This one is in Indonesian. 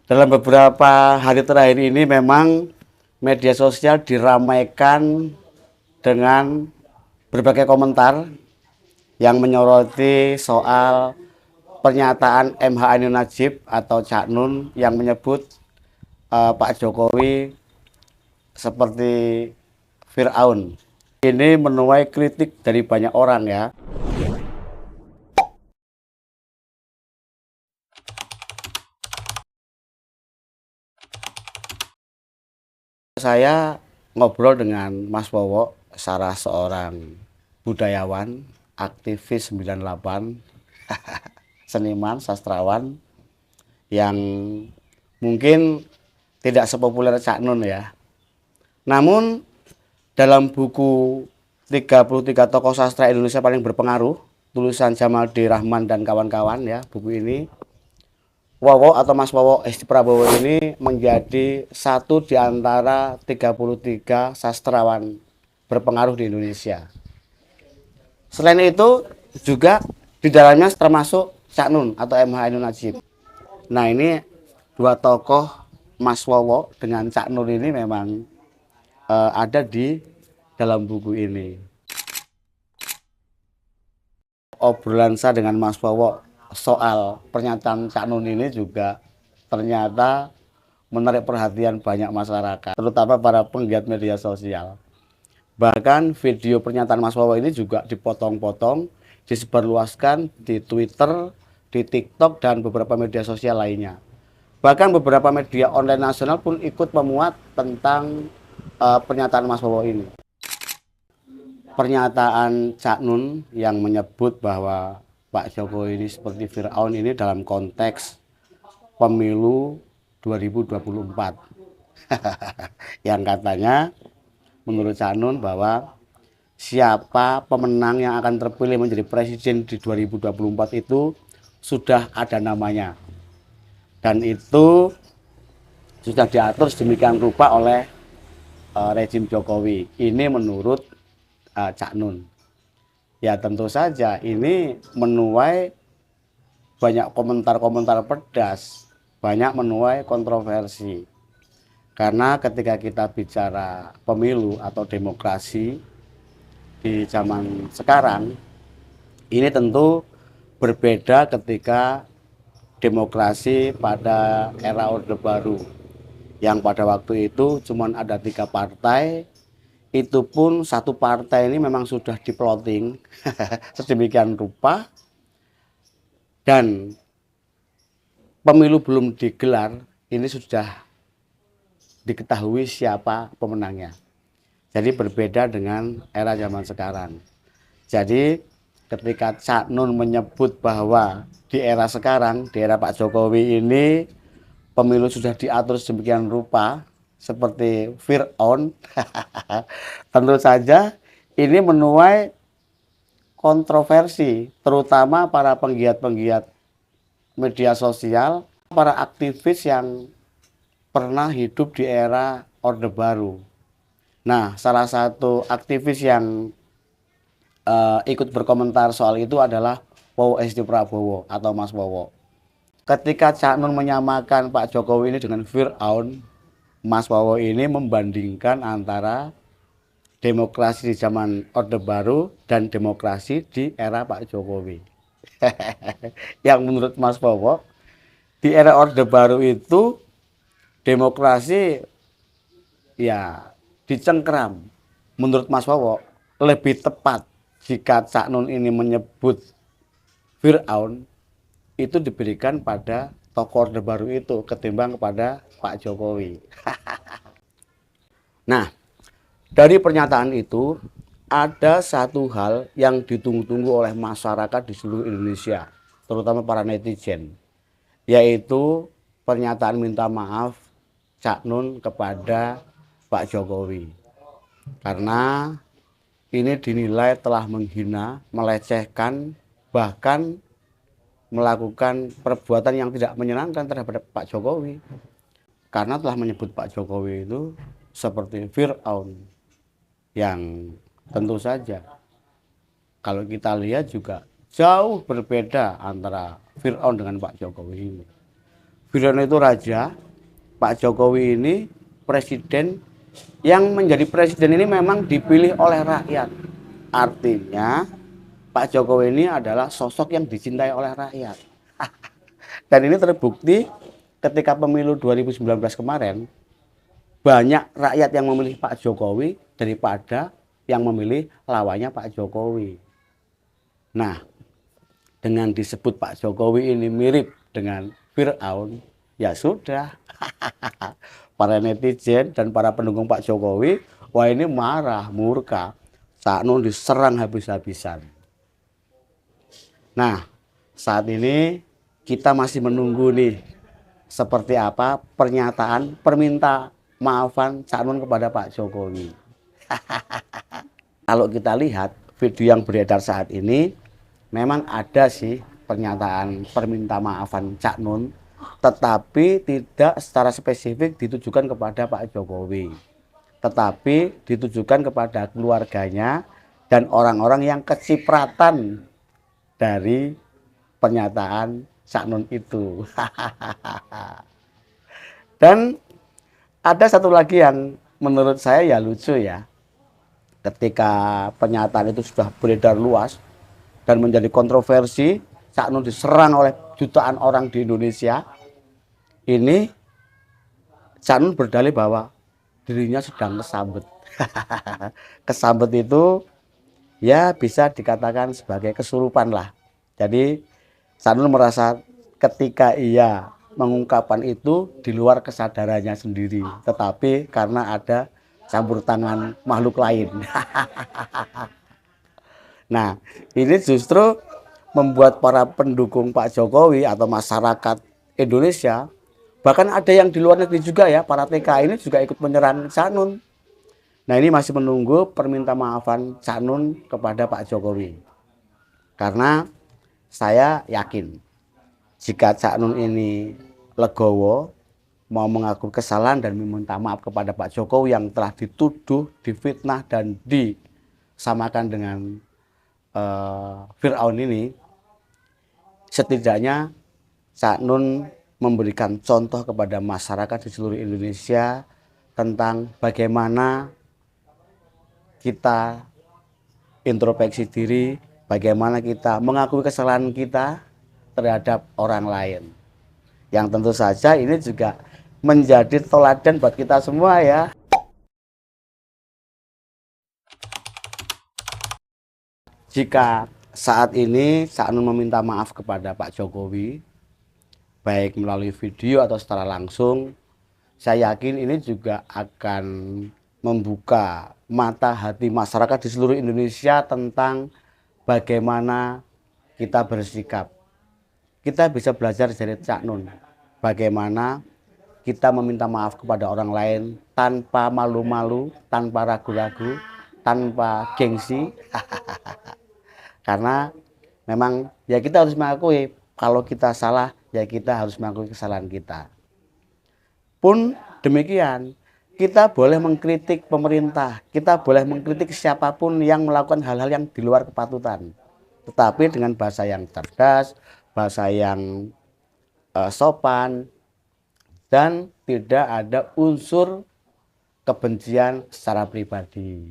Dalam beberapa hari terakhir ini memang media sosial diramaikan dengan berbagai komentar yang menyoroti soal pernyataan MH Ainun Nadjib atau Cak Nun yang menyebut Pak Jokowi seperti Fir'aun. Ini menuai kritik dari banyak orang ya. Saya ngobrol dengan Mas Wowo, salah seorang budayawan, aktivis 98, seniman, sastrawan yang mungkin tidak sepopuler Cak Nun ya. Namun dalam buku 33 tokoh sastra Indonesia paling berpengaruh, tulisan Jamal D. Rahman dan kawan-kawan ya, buku ini Wowo atau Mas Wowo Esti Prabowo ini menjadi satu di antara 33 sastrawan berpengaruh di Indonesia. Selain itu juga di dalamnya termasuk Cak Nun atau MH Ainun Nadjib. Nah ini dua tokoh Mas Wowo dengan Cak Nun ini memang ada di dalam buku ini. Obrolan saya dengan Mas Wowo soal pernyataan Cak Nun ini juga ternyata menarik perhatian banyak masyarakat, terutama para penggiat media sosial. Bahkan video pernyataan Mas Wowo ini juga dipotong-potong, disebarluaskan di Twitter, di TikTok, dan beberapa media sosial lainnya. Bahkan beberapa media online nasional pun ikut memuat tentang pernyataan Mas Wowo ini. Pernyataan Cak Nun yang menyebut bahwa Pak Jokowi ini seperti Fir'aun ini dalam konteks pemilu 2024. Yang katanya menurut Cak Nun bahwa siapa pemenang yang akan terpilih menjadi presiden di 2024 itu sudah ada namanya. Dan itu sudah diatur sedemikian rupa oleh rezim Jokowi. Ini menurut Cak Nun. Ya tentu saja ini menuai banyak komentar-komentar pedas, banyak menuai kontroversi. Karena ketika kita bicara pemilu atau demokrasi di zaman sekarang, ini tentu berbeda ketika demokrasi pada era Orde Baru. Yang pada waktu itu cuma ada 3 partai, itu pun satu partai ini memang sudah diploting sedemikian rupa, dan pemilu belum digelar, ini sudah diketahui siapa pemenangnya. Jadi berbeda dengan era zaman sekarang. Jadi ketika Cak Nun menyebut bahwa di era sekarang, di era Pak Jokowi ini pemilu sudah diatur sedemikian rupa seperti Fir'aun, tentu saja ini menuai kontroversi, terutama para penggiat-penggiat media sosial, para aktivis yang pernah hidup di era Orde Baru. Nah, salah satu aktivis yang ikut berkomentar soal itu adalah Wowo Esti Prabowo atau Mas Wowo. Ketika Cak Nun menyamakan Pak Jokowi ini dengan Fir'aun, Mas Wowo ini membandingkan antara demokrasi di zaman Orde Baru dan demokrasi di era Pak Jokowi. Yang menurut Mas Wowo, di era Orde Baru itu demokrasi ya dicengkeram. Menurut Mas Wowo, lebih tepat jika Cak Nun ini menyebut Fir'aun itu diberikan pada tokoh Orde Baru itu ketimbang kepada Pak Jokowi. Nah, dari pernyataan itu ada satu hal yang ditunggu-tunggu oleh masyarakat di seluruh Indonesia, terutama para netizen, yaitu pernyataan minta maaf Cak Nun kepada Pak Jokowi. Karena ini dinilai telah menghina, melecehkan, bahkan melakukan perbuatan yang tidak menyenangkan terhadap Pak Jokowi. Karena telah menyebut Pak Jokowi itu seperti Fir'aun, yang tentu saja kalau kita lihat juga jauh berbeda antara Fir'aun dengan Pak Jokowi ini. Firaun itu raja, Pak Jokowi ini presiden. Yang menjadi presiden ini memang dipilih oleh rakyat. Artinya Pak Jokowi ini adalah sosok yang dicintai oleh rakyat. Dan ini terbukti ketika pemilu 2019 kemarin, banyak rakyat yang memilih Pak Jokowi daripada yang memilih lawannya Pak Jokowi. Nah, dengan disebut Pak Jokowi ini mirip dengan Firaun, ya sudah. Para netizen dan para pendukung Pak Jokowi, wah ini marah, murka. Saknun diserang habis-habisan. Nah, saat ini kita masih menunggu nih seperti apa pernyataan perminta maafan Cak Nun kepada Pak Jokowi. Kalau kita lihat video yang beredar saat ini, memang ada sih pernyataan perminta maafan Cak Nun, tetapi tidak secara spesifik ditujukan kepada Pak Jokowi, tetapi ditujukan kepada keluarganya dan orang-orang yang kecipratan dari pernyataan Cak Nun itu. Dan ada satu lagi yang menurut saya ya lucu ya. Ketika pernyataan itu sudah beredar luas dan menjadi kontroversi, Cak Nun diserang oleh jutaan orang di Indonesia. Ini Cak Nun berdalih bahwa dirinya sedang kesambet. Kesambet itu ya bisa dikatakan sebagai kesurupan lah. Jadi Cak Nun merasa ketika ia mengungkapkan itu di luar kesadarannya sendiri, tetapi karena ada campur tangan makhluk lain. Nah, ini justru membuat para pendukung Pak Jokowi atau masyarakat Indonesia, bahkan ada yang di luar negeri juga ya, para TKI ini juga ikut menyerang Cak Nun. Nah, ini masih menunggu perminta maafan Cak Nun kepada Pak Jokowi. Karena saya yakin jika Cak Nun ini legowo, mau mengaku kesalahan dan meminta maaf kepada Pak Jokowi yang telah dituduh, difitnah dan disamakan dengan Firaun ini, setidaknya Cak Nun memberikan contoh kepada masyarakat di seluruh Indonesia tentang bagaimana kita introspeksi diri, bagaimana kita mengakui kesalahan kita terhadap orang lain. Yang tentu saja ini juga menjadi teladan buat kita semua ya. Jika saat ini Cak Nun meminta maaf kepada Pak Jokowi, baik melalui video atau secara langsung, saya yakin ini juga akan membuka mata hati masyarakat di seluruh Indonesia tentang bagaimana kita bersikap. Kita bisa belajar dari Cak Nun, bagaimana kita meminta maaf kepada orang lain tanpa malu-malu, tanpa ragu-ragu, tanpa gengsi. Karena memang ya kita harus mengakui kalau kita salah, ya kita harus mengakui kesalahan kita. Pun demikian, kita boleh mengkritik pemerintah, kita boleh mengkritik siapapun yang melakukan hal-hal yang di luar kepatutan. Tetapi dengan bahasa yang cerdas, bahasa yang sopan, dan tidak ada unsur kebencian secara pribadi.